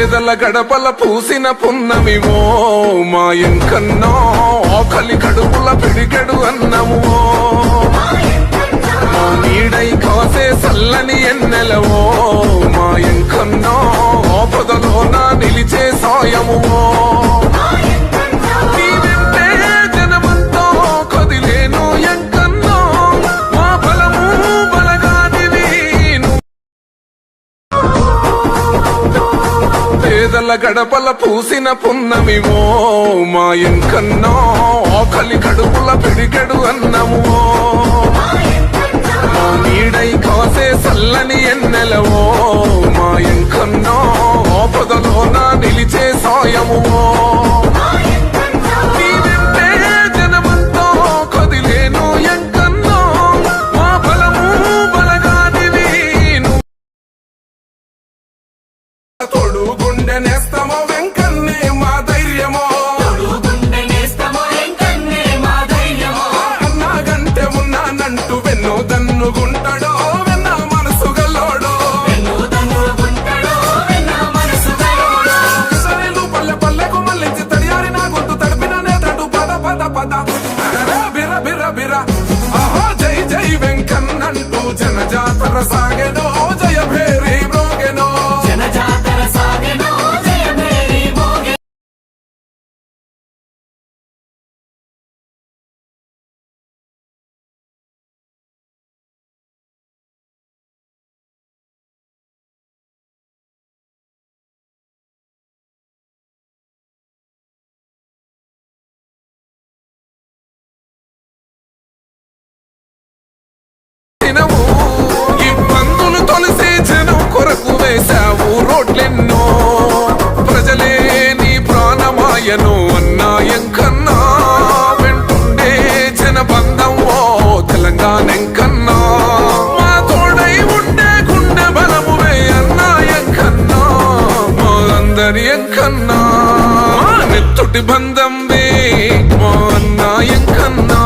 పేదల గడపల పూసిన పున్నమివో మా ఎంకన్నో ఆకలి కడుపుల పిడికెడు అన్నమో మా నీడై కాసే సల్లని ఎన్నెలవో మా ఎంకన్నో ఆపదలోన నిలిచే సాయము పేదల గడపల పూసిన పున్నమివో మా ఎంకన్నో ఆకలి కడుపుల పిడికెడు అన్నమో మా నీడై కాసే సల్లని ఎన్నెలవో మా ఎంకన్నో ఆపదలోన నిలిచే సాయము జనజాతర సాగెనో జయ భేరి మ్రోగెనో జనజాతర సాగెనో జయ భేరి మ్రోగెనో ఇబ్బందులు తొలిసే జనం కొరకు వేశావు రోడ్లెన్నో ప్రజలే నీ ప్రాణమాయను అన్నా ఎంకన్నా వెంటుండే జనబంధం ఓ తెలంగాణ ఎంకన్నా మా తోడై ఉండే గుండె బలమువే అన్నా ఎంకన్నా మా అందరి ఎంకన్నా మా నెత్తుటి బంధం వే మా అన్నా ఎంకన్నా